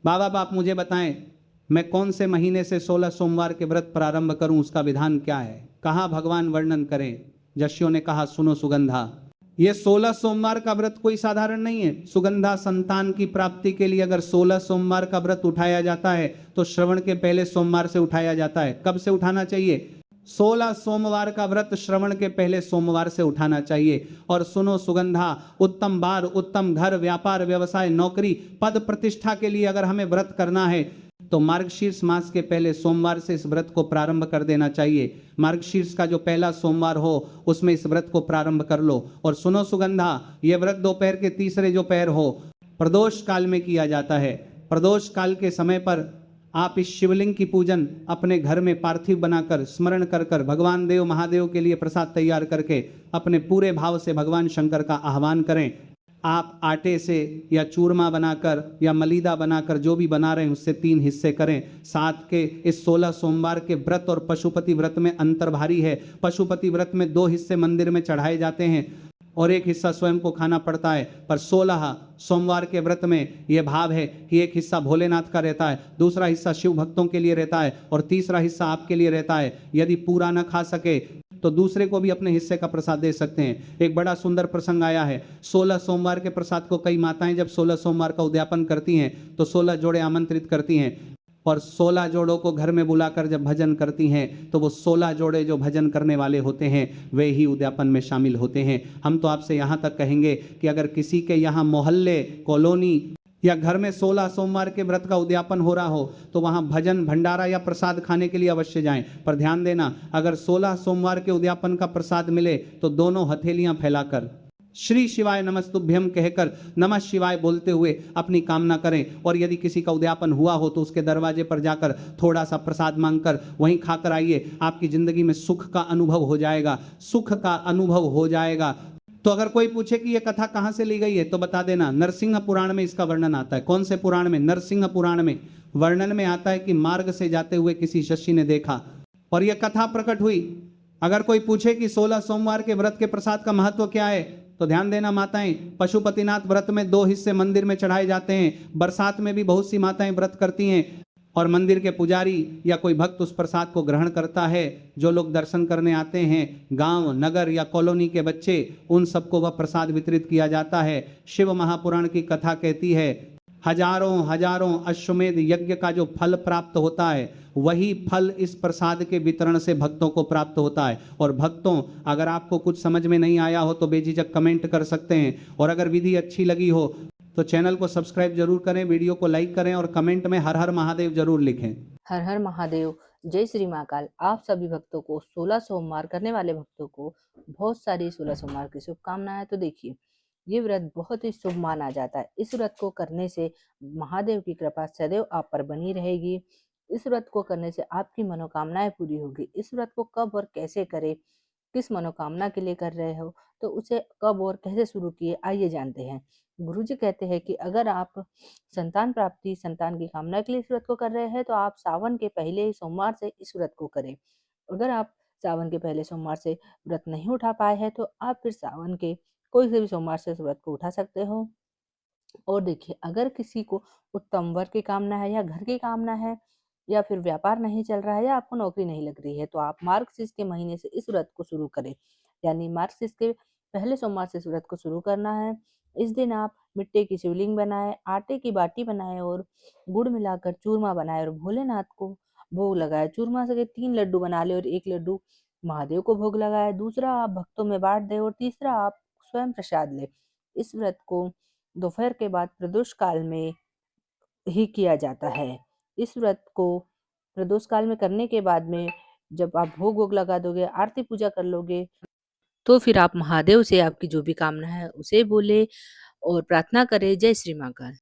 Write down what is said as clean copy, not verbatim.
बाबा आप मुझे बताएं, मैं कौन से महीने से 16 सोमवार के व्रत प्रारंभ करूं, उसका विधान क्या है? कहा भगवान वर्णन करें। जशियों ने कहा सुनो सुगंधा, ये 16 सोमवार का व्रत कोई साधारण नहीं है। सुगंधा, संतान की प्राप्ति के लिए अगर 16 सोमवार का व्रत उठाया जाता है तो श्रवण के पहले सोमवार से उठाया जाता है। कब से उठाना चाहिए? 16 सोमवार का व्रत श्रवण के पहले सोमवार से उठाना चाहिए। और सुनो सुगंधा, उत्तम बार, उत्तम घर, व्यापार, व्यवसाय, नौकरी, पद प्रतिष्ठा के लिए अगर हमें व्रत करना है तो मार्गशीर्ष मास के पहले सोमवार से इस व्रत को प्रारंभ कर देना चाहिए। मार्गशीर्ष का जो पहला सोमवार हो उसमें इस व्रत को प्रारंभ कर लो। और सुनो सुगंधा, ये व्रत दोपहर के तीसरे जो पैर हो, प्रदोष काल में किया जाता है। प्रदोष काल के समय पर आप इस शिवलिंग की पूजन अपने घर में पार्थिव बनाकर स्मरण कर कर भगवान देव महादेव के लिए प्रसाद तैयार करके अपने पूरे भाव से भगवान शंकर का आह्वान करें। आप आटे से या चूरमा बनाकर या मलीदा बनाकर जो भी बना रहे हैं उससे 3 हिस्से करें। साथ के इस 16 सोमवार के व्रत और पशुपति व्रत में अंतर भारी है। पशुपति व्रत में 2 हिस्से मंदिर में चढ़ाए जाते हैं और 1 हिस्सा स्वयं को खाना पड़ता है, पर 16 सोमवार के व्रत में यह भाव है कि 1 हिस्सा भोलेनाथ का रहता है, दूसरा हिस्सा शिव भक्तों के लिए रहता है और तीसरा हिस्सा आपके लिए रहता है। यदि पूरा न खा सके तो दूसरे को भी अपने हिस्से का प्रसाद दे सकते हैं। एक बड़ा सुंदर प्रसंग आया है। 16 सोमवार के प्रसाद को कई माताएं जब 16 सोमवार का उद्यापन करती हैं तो 16 जोड़े आमंत्रित करती हैं और 16 जोड़ों को घर में बुलाकर जब भजन करती हैं तो वो 16 जोड़े जो भजन करने वाले होते हैं वे ही उद्यापन में शामिल होते हैं। हम तो आपसे यहाँ तक कहेंगे कि अगर किसी के यहाँ मोहल्ले, कॉलोनी या घर में 16 सोमवार के व्रत का उद्यापन हो रहा हो तो वहाँ भजन, भंडारा या प्रसाद खाने के लिए अवश्य जाएं। पर ध्यान देना, अगर 16 सोमवार के उद्यापन का प्रसाद मिले तो दोनों हथेलियां फैलाकर श्री शिवाय नमस्तुभ्यम कहकर नमः शिवाय बोलते हुए अपनी कामना करें। और यदि किसी का उद्यापन हुआ हो तो उसके दरवाजे पर जाकर थोड़ा सा प्रसाद मांगकर वहीं खाकर आइए। आपकी जिंदगी में सुख का अनुभव हो जाएगा, सुख का अनुभव हो जाएगा। तो अगर कोई पूछे कि यह कथा कहां से ली गई है तो बता देना, नरसिंह पुराण में इसका वर्णन आता है। कौन से पुराण में? नरसिंह पुराण में वर्णन में आता है कि मार्ग से जाते हुए किसी शशि ने देखा और यह कथा प्रकट हुई। अगर कोई पूछे कि 16 सोमवार के व्रत के प्रसाद का महत्व क्या है तो ध्यान देना माताएं, पशुपतिनाथ व्रत में 2 हिस्से मंदिर में चढ़ाए जाते हैं। बरसात में भी बहुत सी माताएं व्रत करती हैं और मंदिर के पुजारी या कोई भक्त उस प्रसाद को ग्रहण करता है। जो लोग दर्शन करने आते हैं, गांव, नगर या कॉलोनी के बच्चे, उन सबको वह प्रसाद वितरित किया जाता है। शिव महापुराण की कथा कहती है हजारों हजारों अश्वमेध यज्ञ का जो फल प्राप्त होता है वही फल इस प्रसाद के वितरण से भक्तों को प्राप्त होता है। और भक्तों, अगर आपको कुछ समझ में नहीं आया हो तो बेझिझक कमेंट कर सकते हैं। और अगर विधि अच्छी लगी हो तो चैनल को सब्सक्राइब जरूर करें, वीडियो को लाइक करें और कमेंट में हर हर महादेव जरूर लिखें। हर हर महादेव। जय श्री महाकाल। आप सभी भक्तों को, 16 सोमवार करने वाले भक्तों को बहुत सारी 16 सोमवार की शुभकामनाएं। तो देखिए, ये व्रत बहुत ही शुभ माना जाता है। इस व्रत को करने से महादेव की कृपा सदैव आप पर बनी रहेगी। इस व्रत को करने से आपकी मनोकामनाएं पूरी होगी। इस व्रत को कब और कैसे करें, किस मनोकामना के लिए कर रहे हो, तो उसे कब और कैसे शुरू किए, आइए जानते हैं। गुरुजी कहते हैं कि अगर आप संतान प्राप्ति, संतान की कामना के लिए इस व्रत को कर रहे हैं तो आप सावन के पहले सोमवार से इस व्रत को करें। अगर आप सावन के पहले सोमवार से व्रत नहीं उठा पाए हैं तो आप फिर सावन के कोई से भी सोमवार से इस व्रत को उठा सकते हो। और देखिए, अगर किसी को उत्तम वर की कामना है या घर की कामना है या फिर व्यापार नहीं चल रहा है या आपको नौकरी नहीं लग रही है तो आप मार्गशीर्ष के महीने से इस व्रत को शुरू करें। यानी मार्गशीर्ष के पहले सोमवार से इस व्रत को शुरू करना है। इस दिन आप मिट्टी की शिवलिंग बनाए, आटे की बाटी बनाए और गुड़ मिलाकर चूरमा बनाए और भोलेनाथ को भोग लगाए। चूरमा से 3 लड्डू बना ले और 1 लड्डू महादेव को भोग लगाए, दूसरा आप भक्तों में बांट दे और तीसरा आप स्वयं प्रसाद ले। इस व्रत को दोपहर के बाद प्रदोष काल में ही किया जाता है। इस व्रत को प्रदोष काल में करने के बाद में जब आप भोग वोग लगा दोगे, आरती पूजा कर लोगे, तो फिर आप महादेव से आपकी जो भी कामना है उसे बोले और प्रार्थना करें। जय श्री महाकाल।